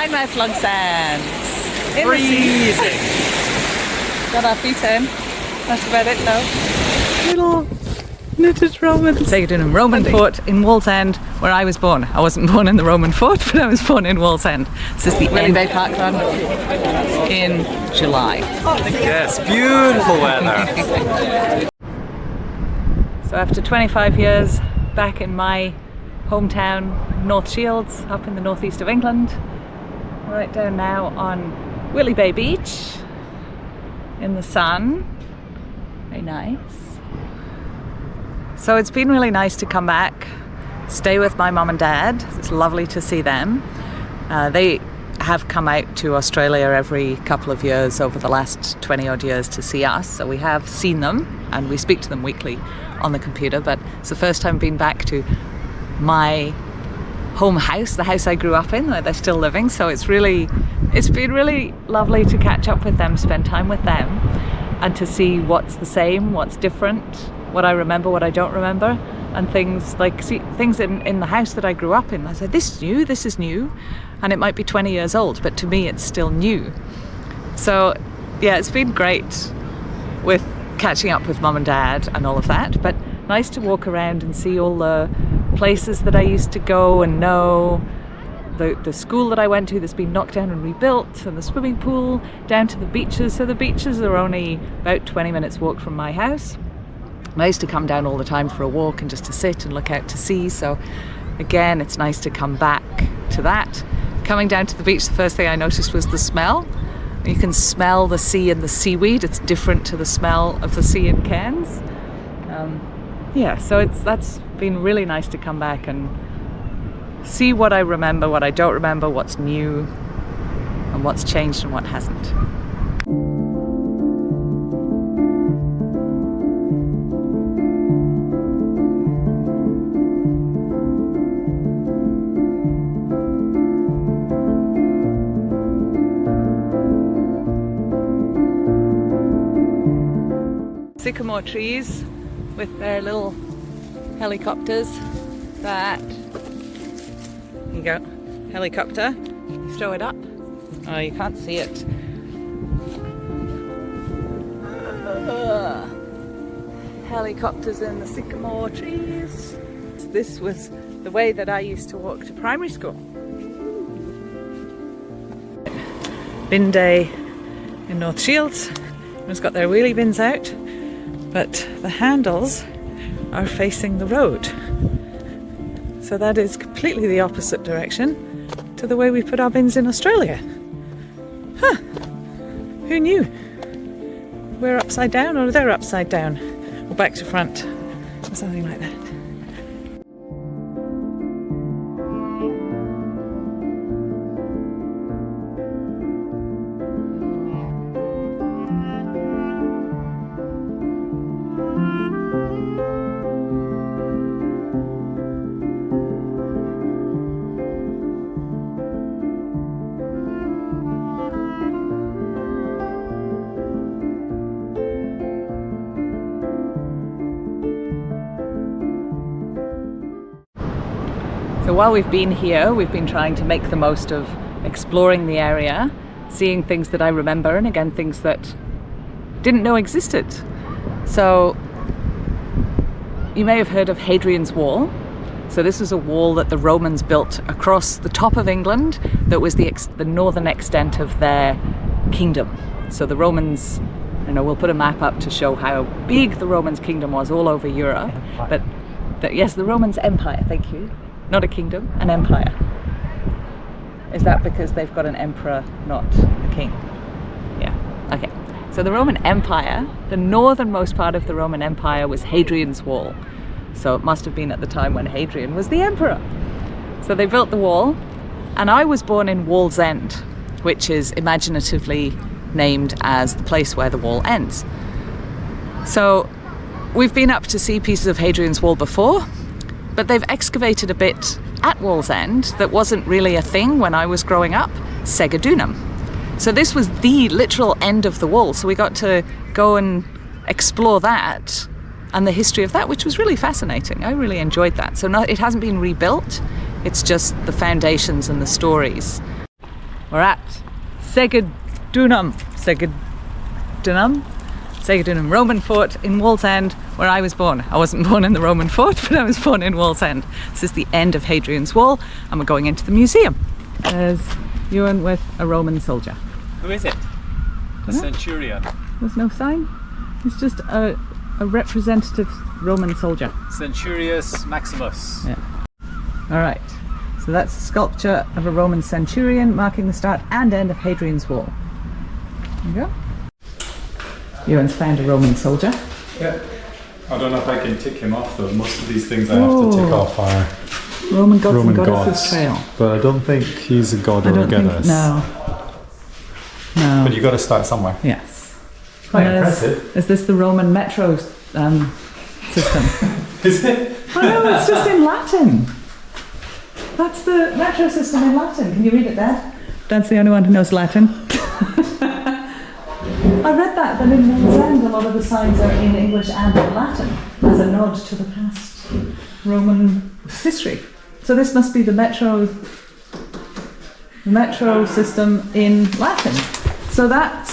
Tynemouth log sands. Freezing. Got our feet in. That's about it though. Little knitted Romans. Segedunum Roman fort in Wallsend, where I was born. I wasn't born in the Roman fort, but I was born in Wallsend. This is the Whitley Bay Park run in July. Yes, beautiful weather. So after 25 years back in my hometown, North Shields, up in the northeast of England, right down now on Whitley Bay Beach in the sun. Very nice. So it's been really nice to come back, stay with my mum and dad. It's lovely to see them. They have come out to Australia every couple of years over the last 20 odd years to see us. So we have seen them and we speak to them weekly on the computer, but it's the first time I've been back to my home house, the house I grew up in, where they're still living. So it's been really lovely to catch up with them, spend time with them, and to see what's the same, what's different, what I remember, what I don't remember, and things like things in the house that I grew up in. I said, this is new, and it might be 20 years old, but to me it's still new. So yeah, it's been great with catching up with mum and dad and all of that, but nice to walk around and see all the places that I used to go and know. The school that I went to that's been knocked down and rebuilt, and the swimming pool, down to the beaches. So the beaches are only about 20 minutes walk from my house. I used to come down all the time for a walk and just to sit and look out to sea. So again, it's nice to come back to that. Coming down to the beach, the first thing I noticed was the smell. You can smell the sea and the seaweed. It's different to the smell of the sea in Cairns. Yeah, so that's been really nice to come back and see what I remember, what I don't remember, what's new, and what's changed and what hasn't. Sycamore trees with their little helicopters that, here you go, helicopter, throw it up. Oh, you can't see it. Helicopters in the sycamore trees. This was the way that I used to walk to primary school. Bin day in North Shields. Everyone's got their wheelie bins out, but the handles are facing the road. So that is completely the opposite direction to the way we put our bins in Australia. Huh, who knew? We're upside down or they're upside down, or back to front, or something like that. So while we've been here, we've been trying to make the most of exploring the area, seeing things that I remember, and again things that didn't know existed. So you may have heard of Hadrian's Wall. So this was a wall that the Romans built across the top of England that was the northern extent of their kingdom. So the Romans, we'll put a map up to show how big the Romans' kingdom was all over Europe. But yes, the Romans' empire, thank you. Not a kingdom, an empire. Is that because they've got an emperor, not a king? Yeah, okay. So the Roman Empire, the northernmost part of the Roman Empire was Hadrian's Wall. So it must have been at the time when Hadrian was the emperor. So they built the wall, and I was born in Wallsend, which is imaginatively named as the place where the wall ends. So we've been up to see pieces of Hadrian's Wall before, but they've excavated a bit at Wallsend that wasn't really a thing when I was growing up, Segedunum. So this was the literal end of the wall. So we got to go and explore that and the history of that, which was really fascinating. I really enjoyed that. So it hasn't been rebuilt, it's just the foundations and the stories. We're at Segedunum. Segedunum Roman fort in Wallsend, where I was born. I wasn't born in the Roman fort, but I was born in Wallsend. This is the end of Hadrian's Wall, and we're going into the museum. There's Euan with a Roman soldier. Who is it? A centurion. There's no sign. It's just a representative Roman soldier. Centurius Maximus. Yeah. All right. So that's a sculpture of a Roman centurion marking the start and end of Hadrian's Wall. There you go. Euan's found a Roman soldier. Yeah. I don't know if I can tick him off though. Most of these things I have to tick off are Roman gods Roman and goddesses gods. trail. But I don't think he's a god I or a don't think, goddess. no. But you got to start somewhere. Yes. Quite And impressive. is this the Roman metro system? Is it? Oh no, it's just in Latin. That's the metro system in Latin. Can you read it, Dad? Dad's the only one who knows Latin. I read that in Wallsend a lot of the signs are in English and in Latin as a nod to the past Roman history. So this must be the metro system in Latin. So that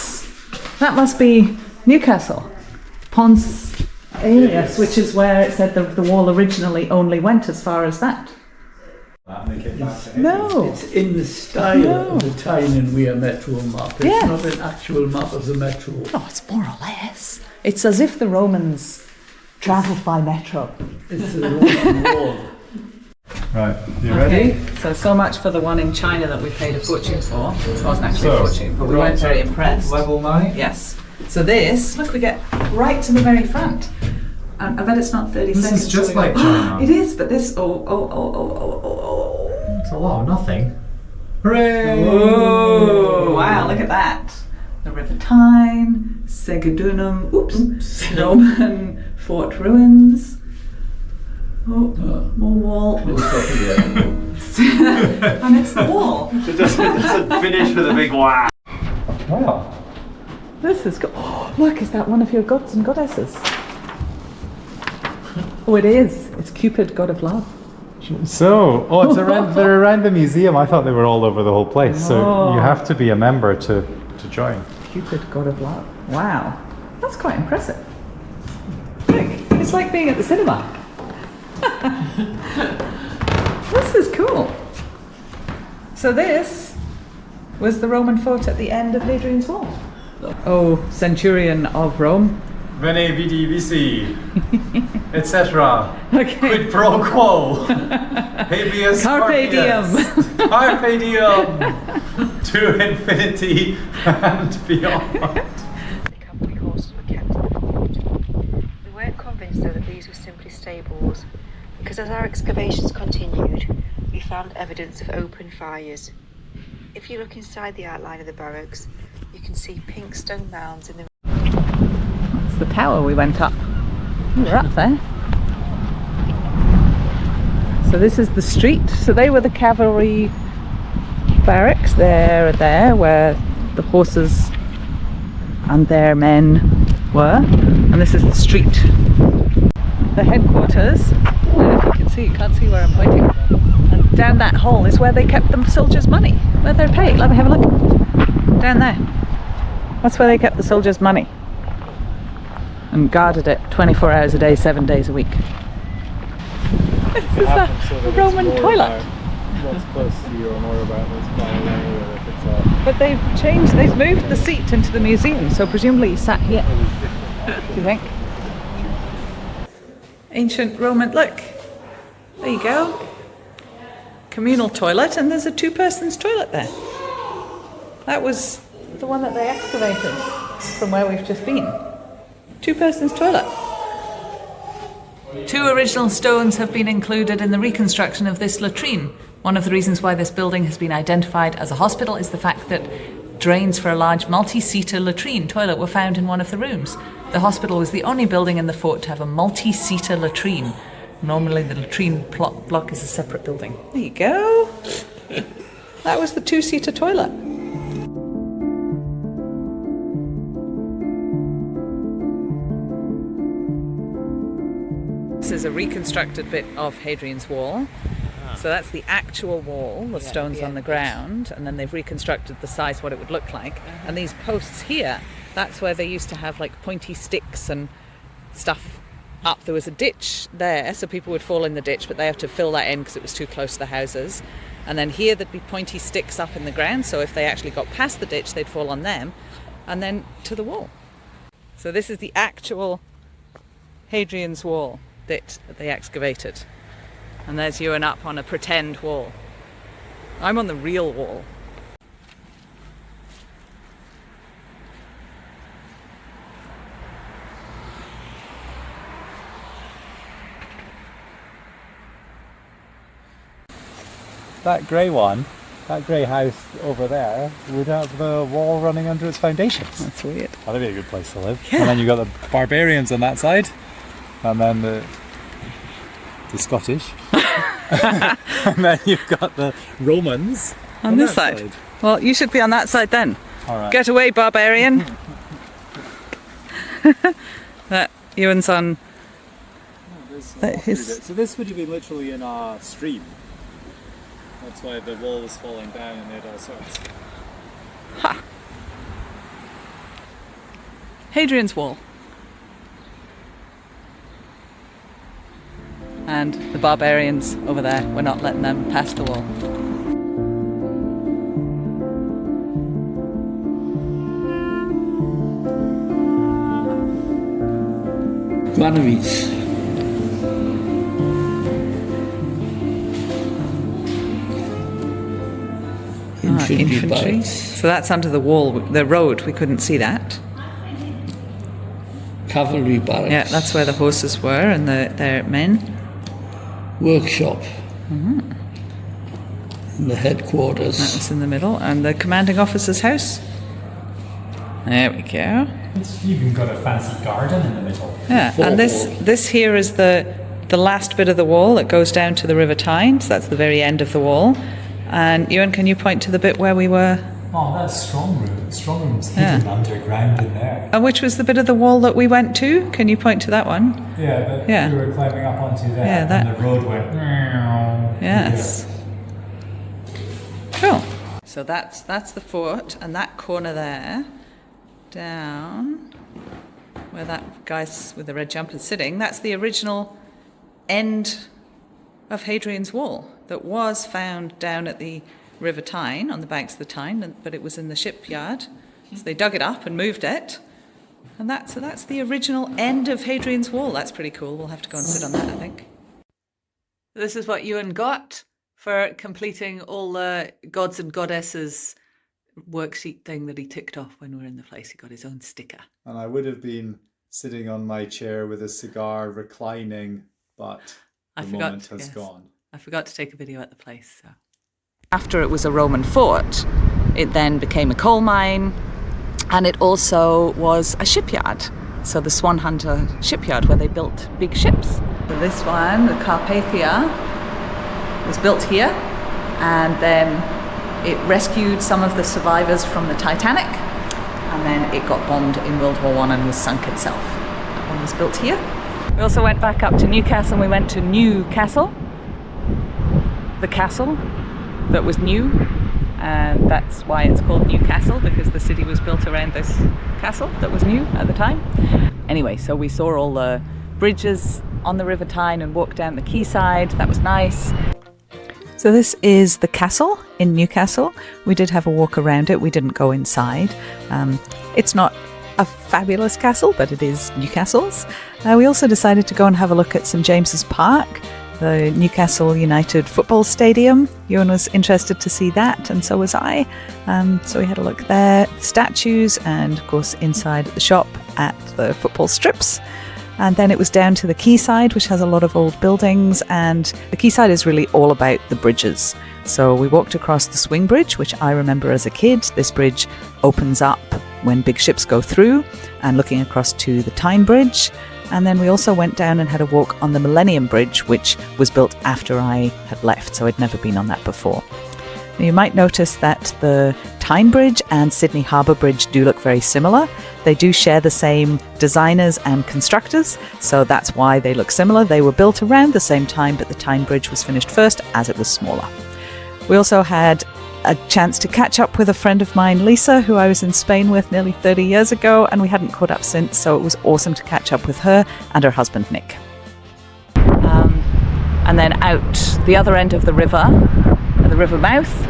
must be Newcastle, Pons Aelius, which is where it said the wall originally only went as far as that. No. It's in the style of the Tyne and Weir metro map. It's Yes. not an actual map of the metro. No, it's more or less. It's as if the Romans travelled by metro. It's the Roman wall. Right, you ready? So much for the one in China that we paid a fortune for. It wasn't actually a fortune, but we we're weren't on very to impressed. Level 9? Yes. So this, look, we get right to the very front. I bet it's not 30 This seconds. is just till we like go, China. It is, but this, oh. It's a lot of nothing. Hooray! Oh, wow, look at that. The River Tyne, Segedunum, Roman fort ruins. Oh, more wall. Close up here. And it's the wall. It doesn't finish with a big wow. Wow. This is oh, look, is that one of your gods and goddesses? Oh, it is. It's Cupid, god of love. So, it's around, they're around the museum. I thought they were all over the whole place. So you have to be a member to join. Cupid, god of love. Wow. That's quite impressive. Look, it's like being at the cinema. This is cool. So this was the Roman fort at the end of Hadrian's Wall. Oh, centurion of Rome. Veni, vidi, vici, etc. Okay. Quid pro quo. Habeas Carpe diem. corpus. Carpe diem. To infinity and beyond. The company horses were kept in the fort. We weren't convinced though that these were simply stables, because as our excavations continued, we found evidence of open fires. If you look inside the outline of the barracks, you can see pink stone mounds in the The tower we went up. We're up there. So this is the street. So they were the cavalry barracks there, where the horses and their men were. And this is the street. The headquarters. I don't know if you can see. You can't see where I'm pointing. And down that hole is where they kept the soldiers' money, where they're paid. Let me have a look. Down there. That's where they kept the soldiers' money. And guarded it 24 hours a day, 7 days a week. This is a Roman toilet. What's close to you or more about this But they've moved the seat into the museum, so presumably he sat here. Do you think? Ancient Roman, look. There you go. Communal toilet, and there's a two-persons toilet there. That was the one that they excavated from where we've just been. Two-persons toilet. 2 original stones have been included in the reconstruction of this latrine. One of the reasons why this building has been identified as a hospital is the fact that drains for a large multi-seater latrine toilet were found in one of the rooms. The hospital was the only building in the fort to have a multi-seater latrine. Normally the latrine block is a separate building. There you go. That was the 2-seater toilet. This is a reconstructed bit of Hadrian's Wall. So So that's the actual wall, the stones on the ground, and then they've reconstructed the size what it would look like. And these posts here, that's where they used to have like pointy sticks and stuff up. There was a ditch there, so people would fall in the ditch, but they have to fill that in because it was too close to the houses. And then here there'd be pointy sticks up in the ground, so if they actually got past the ditch, they'd fall on them, and then to the wall. So this is the actual Hadrian's Wall bit that they excavated. And there's Euan up on a pretend wall. I'm on the real wall. That grey one, that grey house over there, would have the wall running under its foundations. That's weird. That'd be a good place to live. Yeah. And then you've got the barbarians on that side, and then the Scottish. And then you've got the Romans On this side. Well, you should be on that side then. All right. Get away, barbarian. That Euan's on. So this would have been literally in a stream. That's why the wall was falling down and they had all sorts. Ha! Hadrian's Wall. And the barbarians over there, we're not letting them pass the wall. Granaries. Infantry barracks. So that's under the wall, the road, we couldn't see that. Cavalry barracks. Yeah, that's where the horses were and their men. Workshop. And the headquarters. That was in the middle. And the commanding officer's house. There we go. It's even got a fancy garden in the middle. Yeah, and this here is the last bit of the wall that goes down to the River Tyne. So that's the very end of the wall. And Euan, can you point to the bit where we were? Oh, that's strong room. Strong room's hidden underground in there. And which was the bit of the wall that we went to? Can you point to that one? Yeah, but Yeah. we were climbing up onto there, Yeah, that- and the road went. Yes. Cool. So that's the fort, and that corner there, down where that guy with the red jumper is sitting, that's the original end of Hadrian's Wall that was found down at the River Tyne, on the banks of the Tyne, but it was in the shipyard. So they dug it up and moved it. And that's the original end of Hadrian's Wall. That's pretty cool. We'll have to go and sit on that, I think. This is what Euan got for completing all the gods and goddesses worksheet thing that he ticked off when we were in the place. He got his own sticker. And I would have been sitting on my chair with a cigar, reclining, but the moment has gone. I forgot to take a video at the place. So. After it was a Roman fort, it then became a coal mine, and it also was a shipyard. So the Swan Hunter shipyard, where they built big ships. So this one, the Carpathia, was built here, and then it rescued some of the survivors from the Titanic, and then it got bombed in World War I and was sunk itself. That one was built here. We also went back up to Newcastle, and we went to Newcastle, the castle that was new, and that's why it's called Newcastle, because the city was built around this castle that was new at the time. Anyway, so we saw all the bridges on the River Tyne and walked down the quayside. That was nice. So this is the castle in Newcastle. We did have a walk around it. We didn't go inside. It's not a fabulous castle, but it is Newcastle's. We also decided to go and have a look at St James's Park, the Newcastle United football stadium. Euan was interested to see that, and so was I. So we had a look there, statues, and of course inside the shop at the football strips. And then it was down to the quayside, which has a lot of old buildings, and the quayside is really all about the bridges. So we walked across the swing bridge, which I remember as a kid. This bridge opens up when big ships go through, and looking across to the Tyne Bridge. And then we also went down and had a walk on the Millennium Bridge, which was built after I had left, so I'd never been on that before. You might notice that the Tyne Bridge and Sydney Harbour Bridge do look very similar. They do share the same designers and constructors, so that's why they look similar. They were built around the same time, but the Tyne Bridge was finished first as it was smaller. We also had a chance to catch up with a friend of mine, Lisa, who I was in Spain with nearly 30 years ago, and we hadn't caught up since, so it was awesome to catch up with her and her husband, Nick. And then out the other end of the river, at the river mouth,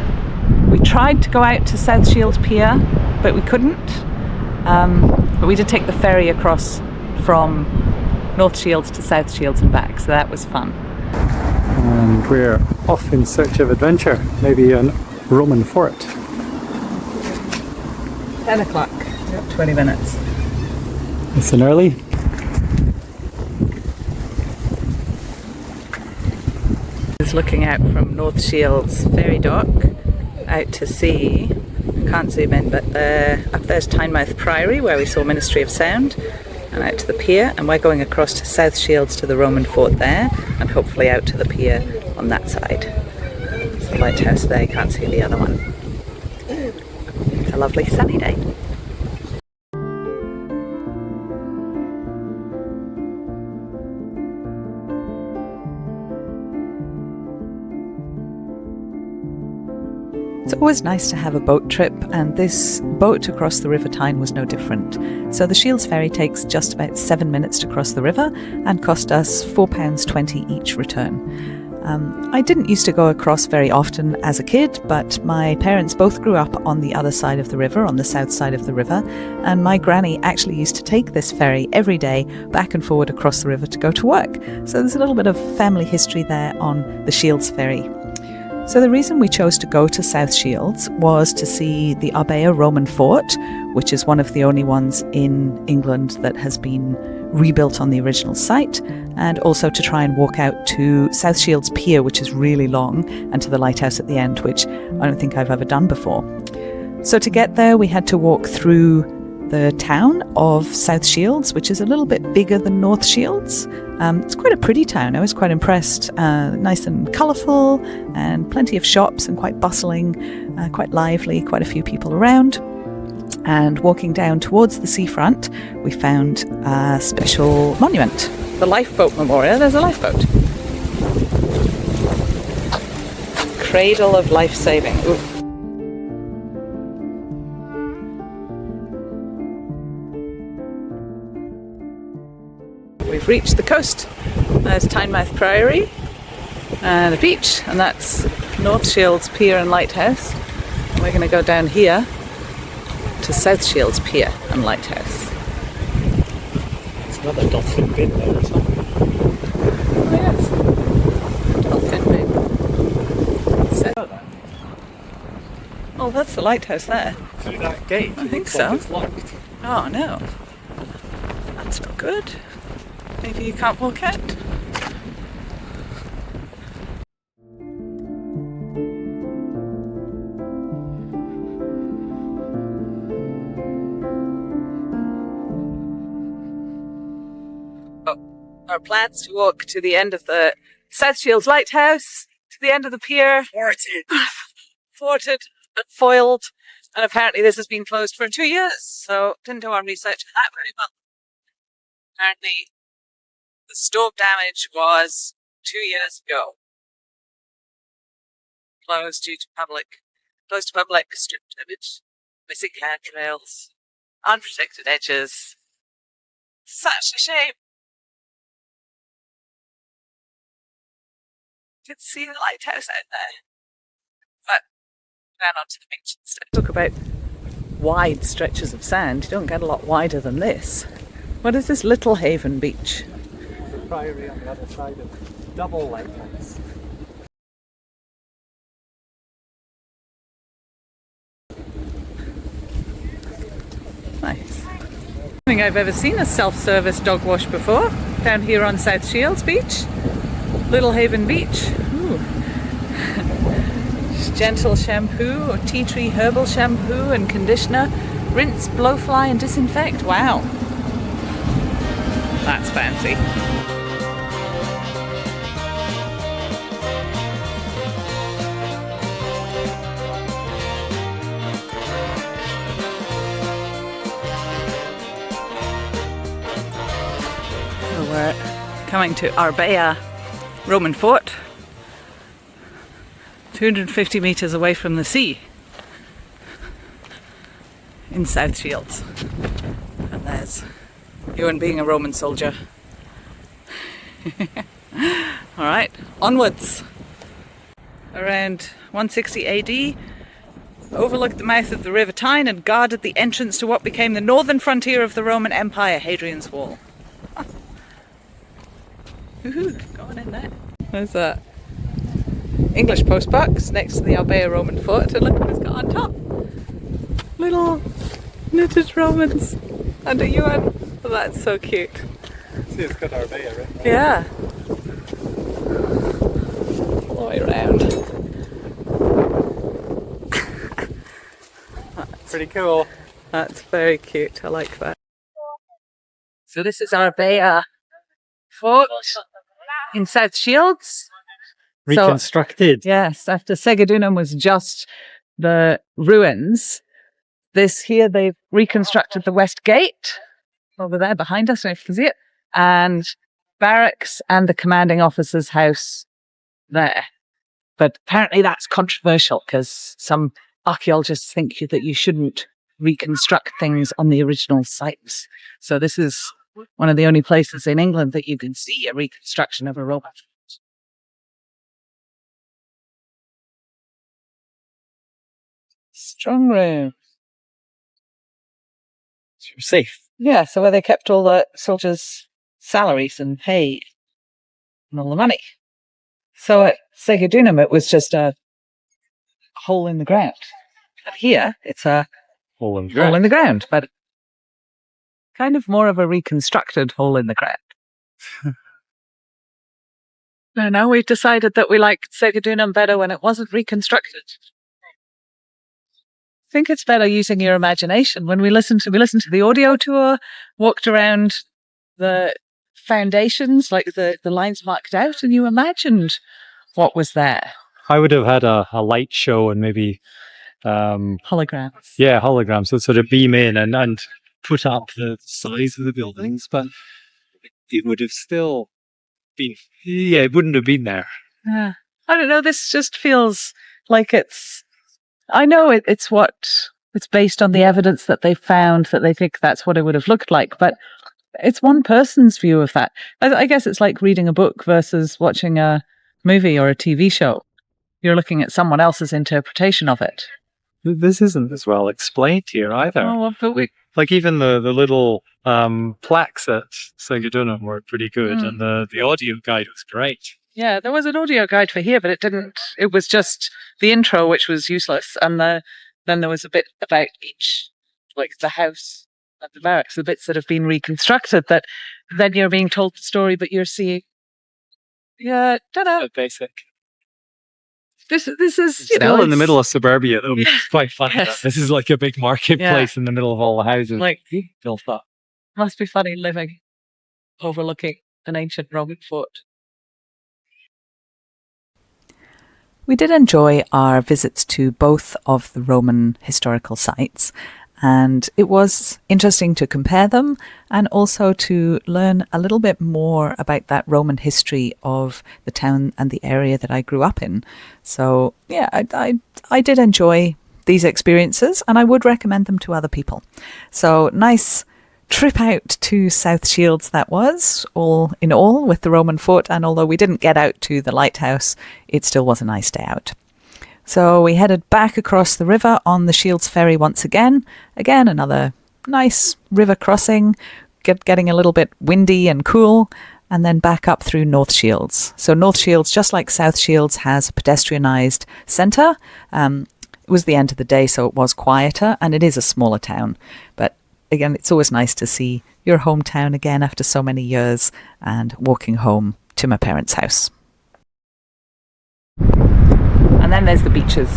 we tried to go out to South Shields Pier, but we couldn't. But we did take the ferry across from North Shields to South Shields and back, so that was fun. And we're off in search of adventure, maybe a Roman fort. 10 o'clock, 20 minutes. It's an early. Is looking out from North Shields ferry dock out to sea. I can't zoom in, but up there's Tynemouth Priory, where we saw Ministry of Sound, and out to the pier, and we're going across to South Shields to the Roman fort there, and hopefully out to the pier on that side. There's the lighthouse there, you can't see the other one. It's a lovely sunny day. It's always nice to have a boat trip, and this boat across the River Tyne was no different. So the Shields Ferry takes just about 7 minutes to cross the river and cost us £4.20 each return. I didn't used to go across very often as a kid, but my parents both grew up on the other side of the river, on the south side of the river, and my granny actually used to take this ferry every day back and forward across the river to go to work. So there's a little bit of family history there on the Shields Ferry. So the reason we chose to go to South Shields was to see the Arbea Roman fort, which is one of the only ones in England that has been rebuilt on the original site, and also to try and walk out to South Shields Pier, which is really long, and to the lighthouse at the end, which I don't think I've ever done before. So to get there, we had to walk through the town of South Shields, which is a little bit bigger than North Shields. It's quite a pretty town. I was quite impressed. Nice and colourful, and plenty of shops, and quite bustling, quite lively, quite a few people around. And walking down towards the seafront, we found a special monument, the Lifeboat Memorial. There's a lifeboat. Cradle of life saving. Ooh. We've reached the coast. There's Tynemouth Priory and a beach, and that's North Shields Pier and Lighthouse. And we're going to go down here to South Shields Pier and Lighthouse. There's another dolphin bin there as well. Oh yes, dolphin bin. So, oh, that's the lighthouse there. Through that gate? I think so. It's locked. Oh no, that's not good. Maybe you can't walk out. Our plans to walk to the end of the South Shields Lighthouse, to the end of the pier. Forted and foiled. And apparently this has been closed for 2 years, so didn't do our research on that very well. Apparently the storm damage was 2 years ago. Closed to public, stripped image, missing handrails, unprotected edges. Such a shame. Could see the lighthouse out there, but ran onto the beach instead. Talk about wide stretches of sand. You don't get a lot wider than this. What is this Little Haven beach? The priory on the other side of double lighthouse. Nice. I don't think I've ever seen a self-service dog wash before. Down here on South Shields Beach. Little Haven Beach. Ooh. Gentle shampoo or tea tree herbal shampoo and conditioner. Rinse, blowfly and disinfect. Wow. That's fancy. We're coming to Arbea Roman fort, 250 metres away from the sea in South Shields. And there's Euan being a Roman soldier. Alright, onwards. Around 160 AD, overlooked the mouth of the River Tyne and guarded the entrance to what became the northern frontier of the Roman Empire, Hadrian's Wall. Woohoo, going in there. There's a English postbox next to the Arbea Roman fort, and look what it's got on top. Little knitted Romans under Euan. Oh, that's so cute. See, it's got Arbea, right? Yeah. All the way around. Pretty cool. That's very cute. I like that. So this is Arbea Fort in South Shields. Reconstructed. So, yes, after Segedunum was just the ruins, this here they've reconstructed the West Gate over there behind us, I don't know if you can see it, and barracks and the commanding officer's house there. But apparently that's controversial because some archaeologists think that you shouldn't reconstruct things on the original sites. So this is one of the only places in England that you can see a reconstruction of a Roman fort. Strong room. So you're safe. Yeah, so where they kept all the soldiers' salaries and pay and all the money. So at Segedunum it was just a hole in the ground. But here it's a Hole in the hole ground. in the ground, but kind of more of a reconstructed hole in the ground. No, we've decided that we liked Segedunum better when it wasn't reconstructed. I think it's better using your imagination. When we listened to the audio tour, walked around the foundations, like the lines marked out, and you imagined what was there. I would have had a light show and maybe Holograms. yeah, holograms that sort of beam in and put up the size of the buildings, but it would have still been, yeah, it wouldn't have been there. I don't know, this just feels like I know it's based on the evidence that they found, that they think that's what it would have looked like, but it's one person's view of that. I guess it's like reading a book versus watching a movie or a TV show. You're looking at someone else's interpretation of it. This isn't as well explained here either. Oh, well, but Like even the little plaques at Segedunum were pretty good, and the audio guide was great. yeah, there was an audio guide for here, but it was just the intro, which was useless. And then there was a bit about each, like the house and the barracks, the bits that have been reconstructed, that then you're being told the story, but you're seeing, yeah, don't know. Basic. This is Still in the middle of suburbia, though. Yeah. It's quite funny. Yes. This is like a big marketplace in the middle of all the houses. Like, built up. must be funny living overlooking an ancient Roman fort. We did enjoy our visits to both of the Roman historical sites, and it was interesting to compare them and also to learn a little bit more about that Roman history of the town and the area that I grew up in. So yeah, I did enjoy these experiences, and I would recommend them to other people. So nice trip out to South Shields that was, all in all, with the Roman fort, and although we didn't get out to the lighthouse, it still was a nice day out. So we headed back across the river on the Shields Ferry once again. Again, another nice river crossing, getting a little bit windy and cool, and then back up through North Shields. So North Shields, just like South Shields, has a pedestrianised centre. It was the end of the day, so it was quieter, and it is a smaller town. But again, it's always nice to see your hometown again after so many years and walking home to my parents' house. And then there's the beaches.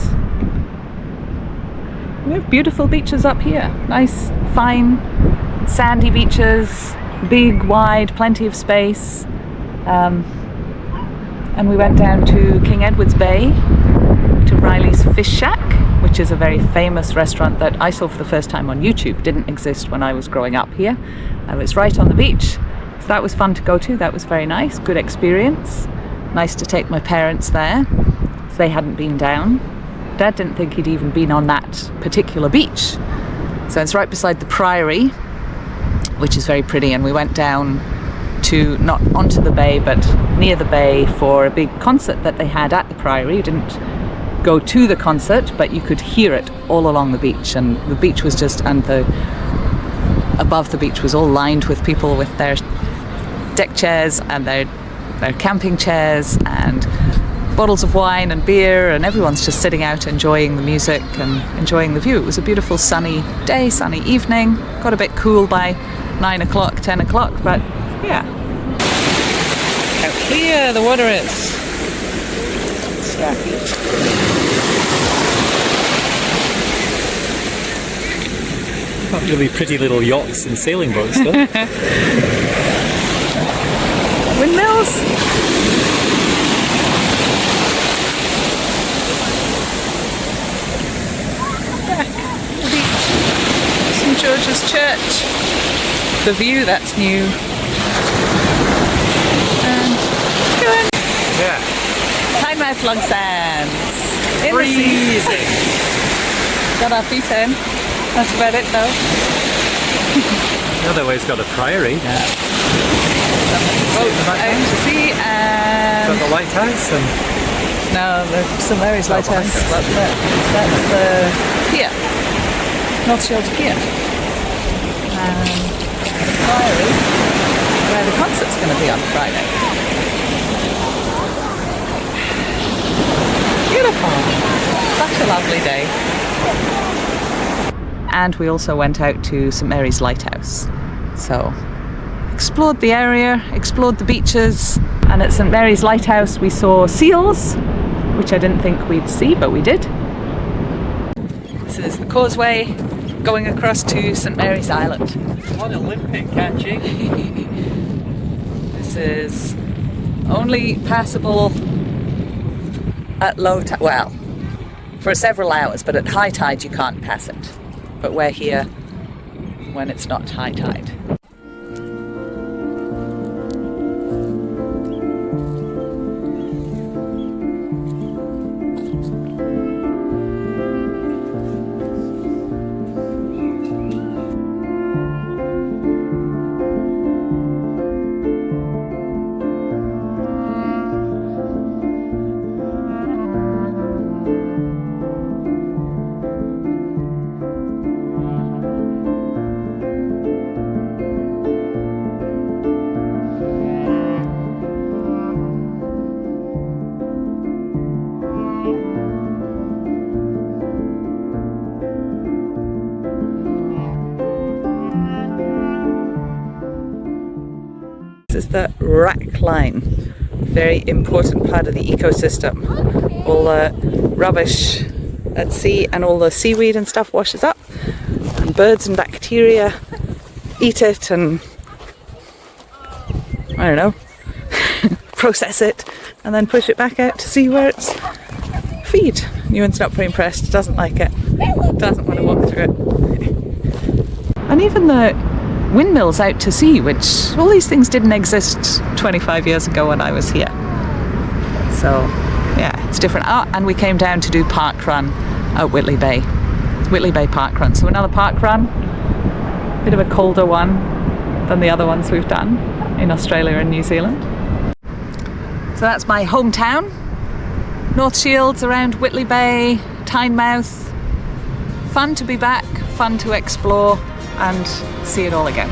We have beautiful beaches up here. Nice, fine, sandy beaches, big, wide, plenty of space. And we went down to King Edward's Bay, to Riley's Fish Shack, which is a very famous restaurant that I saw for the first time on YouTube. Didn't exist when I was growing up here. It's right on the beach. So that was fun to go to. That was very nice, good experience. Nice to take my parents there, so they hadn't been down. Dad didn't think he'd even been on that particular beach. So it's right beside the Priory, which is very pretty, and we went down to, not onto the bay, but near the bay for a big concert that they had at the Priory. You didn't go to the concert, but you could hear it all along the beach, and the beach was just, and the above the beach was all lined with people with their deck chairs and their camping chairs and bottles of wine and beer, and everyone's just sitting out enjoying the music and enjoying the view. It was a beautiful sunny day, sunny evening. Got a bit cool by 9 o'clock, 10 o'clock, but yeah. How clear the water is. Got really pretty little yachts and sailing boats though. Windmills. Back to the beach. St George's Church. The view, that's new. And Euan. Yeah. Tynemouth long sands. In the sea. Freezing. Got our feet in. That's about it though. The other way's got a priory. Yeah. Boat out to sea and... Got the lighthouse and... No, the St Mary's Oh, Lighthouse. behind That's the pier. North Shields Pier. And the Priory, where the concert's going to be on Friday. Beautiful. Such a lovely day. And we also went out to St Mary's Lighthouse. So, explored the area, explored the beaches, and at St Mary's Lighthouse we saw seals, which I didn't think we'd see, but we did. This is the causeway going across to St Mary's Island. What Olympic catching! This is only passable at low tide, well, for several hours, but at high tide you can't pass it. But we're here when it's not high tide. This is the rack line, very important part of the ecosystem. All the rubbish at sea and all the seaweed and stuff washes up, and birds and bacteria eat it and, I don't know, process it and then push it back out to sea where it's feed. Euan's not very impressed, doesn't like it, doesn't want to walk through it. And even the windmills out to sea, which all these things didn't exist 25 years ago when I was here. So yeah, it's different. And we came down to do park run at Whitley Bay. Whitley Bay park run. So another park run, bit of a colder one than the other ones we've done in Australia and New Zealand. So that's my hometown. North Shields around Whitley Bay, Tynemouth. Fun to be back, fun to explore and see it all again.